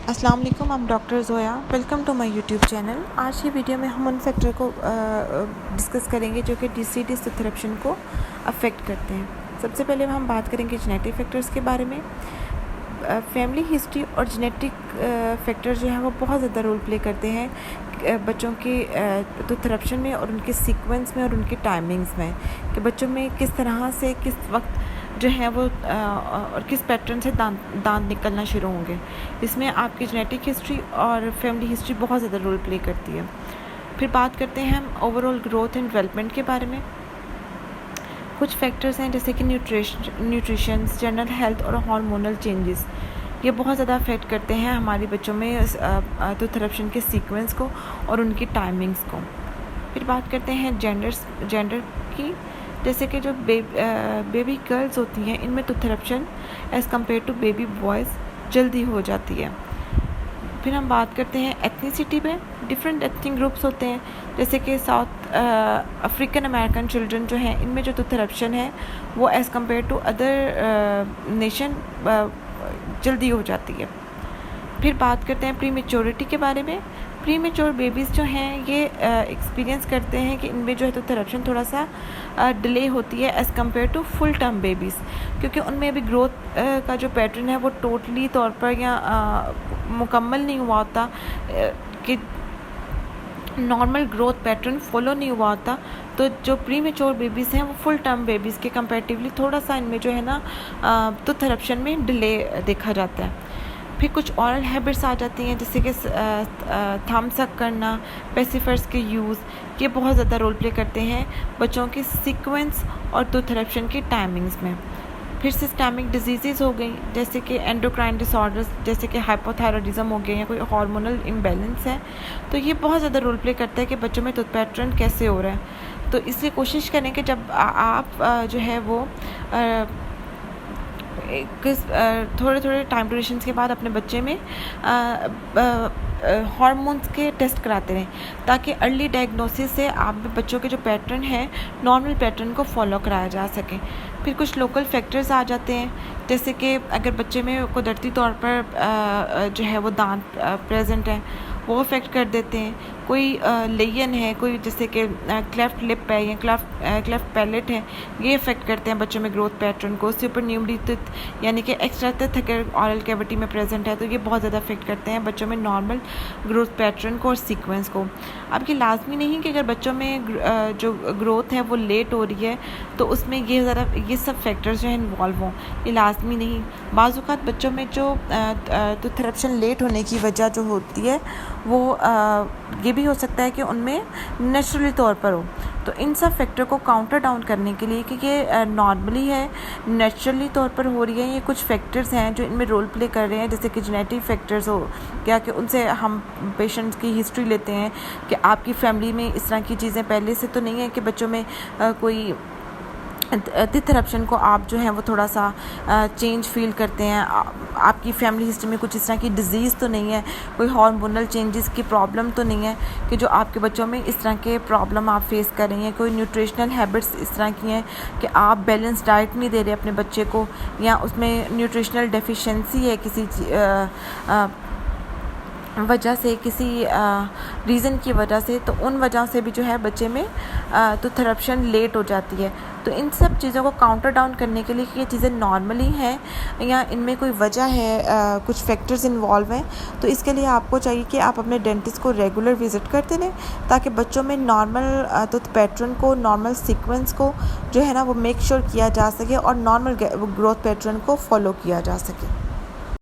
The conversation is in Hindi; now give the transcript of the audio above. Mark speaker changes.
Speaker 1: अस्सलाम वालेकुम, I'm doctor Zoya. Welcome to my YouTube channel. आज की वीडियो में हम उन फैक्टर को डिस्कस करेंगे जो कि DCD इंटरप्शन को अफेक्ट करते हैं। सबसे पहले हम बात करेंगे जेनेटिक फैक्टर्स के बारे में। फैमिली हिस्ट्री और जेनेटिक फैक्टर जो है वो बहुत ज़्यादा रोल प्ले करते हैं बच्चों के इंटरप्शन में और उनके सीक्वेंस में और उनके टाइमिंग्स में, कि बच्चों में किस तरह से किस वक्त जो है वो और किस पैटर्न से दांत निकलना शुरू होंगे। इसमें आपकी जेनेटिक हिस्ट्री और फैमिली हिस्ट्री बहुत ज़्यादा रोल प्ले करती है। फिर बात करते हैं हम ओवरऑल ग्रोथ एंड डेवलपमेंट के बारे में। कुछ फैक्टर्स हैं जैसे कि न्यूट्रिशन, जनरल हेल्थ और हार्मोनल चेंजेस, ये बहुत ज़्यादा अफेक्ट करते हैं हमारे बच्चों में इंटरप्शन के सीक्वेंस को और उनकी टाइमिंग्स को। फिर बात करते हैं जेंडर की, जैसे कि जो बेबी गर्ल्स होती हैं इनमें interruption as compare to baby boys जल्दी हो जाती है। फिर हम बात करते हैं एथनिसिटी पे। डिफरेंट एथनिक ग्रुप्स होते हैं, जैसे कि साउथ अफ्रीकन अमेरिकन चिल्ड्रन जो हैं इनमें जो इंटरप्शन है वो as compare to other nation जल्दी हो जाती है। फिर बात करते हैं प्री मेच्योरिटी के बारे में। प्री मेच्योर बेबीज़ जो हैं ये एक्सपीरियंस करते हैं कि इनमें जो है तो इंटरप्शन थोड़ा सा डिले होती है as compare to full term babies, क्योंकि उनमें अभी ग्रोथ का जो पैटर्न है वो टोटली तौर पर या मुकम्मल नहीं हुआ होता, कि नॉर्मल ग्रोथ पैटर्न फॉलो नहीं हुआ होता। तो जो प्री मेच्योर बेबीज़ हैं वो फुल टर्म बेबीज़ के कंपैरेटिवली थोड़ा सा इनमें जो है ना तो इंटरप्शन में डिले देखा जाता है। फिर कुछ ऑरल हैबिट्स आ जाती हैं, जैसे कि थम्स अप करना, पेसिफर्स के यूज़, ये बहुत ज़्यादा रोल प्ले करते हैं बच्चों के सीक्वेंस और इंटरप्शन की टाइमिंग्स में। फिर सिस्टमिक डिजीज़ हो गई, जैसे कि एंडोक्राइन डिसऑर्डर्स, जैसे कि हाइपोथायरॉयडिज्म हो गया या कोई हार्मोनल इम्बैलेंस है, तो ये बहुत ज़्यादा रोल प्ले करता है कि बच्चों में पैटर्न कैसे हो रहा है। तो इसलिए कोशिश करें कि जब आप जो है वो थोड़े टाइम ड्यूरेशन के बाद अपने बच्चे में हार्मोन्स के टेस्ट कराते रहें, ताकि अर्ली डायग्नोसिस से आप बच्चों के जो पैटर्न है नॉर्मल पैटर्न को फॉलो कराया जा सके। फिर कुछ लोकल फैक्टर्स आ जाते हैं, जैसे कि अगर बच्चे में कुदरती तौर पर जो है वो दांत प्रेजेंट है वो अफेक्ट कर देते हैं। कोई लेयन है, कोई जैसे कि क्लेफ्ट लिप है या क्लेफ्ट पैलेट है, ये अफेक्ट करते हैं बच्चों में ग्रोथ पैटर्न को। सुपरन्यूमरी टिथ यानी कि एक्स्ट्रा टिथ अगर ऑरल कैविटी में प्रेजेंट है तो ये बहुत ज़्यादा अफेक्ट करते हैं बच्चों में नॉर्मल ग्रोथ पैटर्न को और सीक्वेंस को। अब ये लाजमी नहीं कि अगर बच्चों में जो ग्रोथ है वो लेट हो रही है तो उसमें ये सब फैक्टर्स जो है इन्वॉल्व हों, ये लाजमी नहीं। बाज़ औक़ात बच्चों में जो इंटरप्शन लेट होने की वजह जो होती है वो ये भी हो सकता है कि उनमें नेचुरली तौर पर हो। तो इन सब फैक्टर को काउंटर डाउन करने के लिए कि ये नॉर्मली है, नेचुरली तौर पर हो रही है, ये कुछ फैक्टर्स हैं जो इनमें रोल प्ले कर रहे हैं, जैसे कि जेनेटिक फैक्टर्स हो क्या, कि उनसे हम पेशेंट्स की हिस्ट्री लेते हैं कि आपकी फैमिली में इस तरह की चीज़ें पहले से तो नहीं है कि बच्चों में कोई इंटरप्शन को आप जो है वो थोड़ा सा चेंज फील करते हैं। आपकी फैमिली हिस्ट्री में कुछ इस तरह की डिज़ीज़ तो नहीं है, कोई हार्मोनल चेंजेस की प्रॉब्लम तो नहीं है कि जो आपके बच्चों में इस तरह के प्रॉब्लम आप फेस कर रही हैं। कोई न्यूट्रिशनल हैबिट्स इस तरह की हैं कि आप बैलेंस डाइट नहीं दे रहे अपने बच्चे को, या उसमें न्यूट्रिशनल डेफिशिएंसी है किसी वजह से, किसी रीज़न की वजह से, तो उन वजह से भी जो है बच्चे में तो इंटरप्शन लेट हो जाती है। तो इन सब चीज़ों को काउंटर डाउन करने के लिए कि ये चीज़ें नॉर्मली हैं या इनमें कोई वजह है, कुछ फैक्टर्स इन्वॉल्व हैं, तो इसके लिए आपको चाहिए कि आप अपने डेंटिस्ट को रेगुलर विज़िट करते रहें, ताकि बच्चों में नॉर्मल तो पैटर्न को, नॉर्मल सीक्वेंस को जो है ना वो मेक श्योर किया जा सके और नॉर्मल ग्रोथ पैटर्न को फॉलो किया जा सके।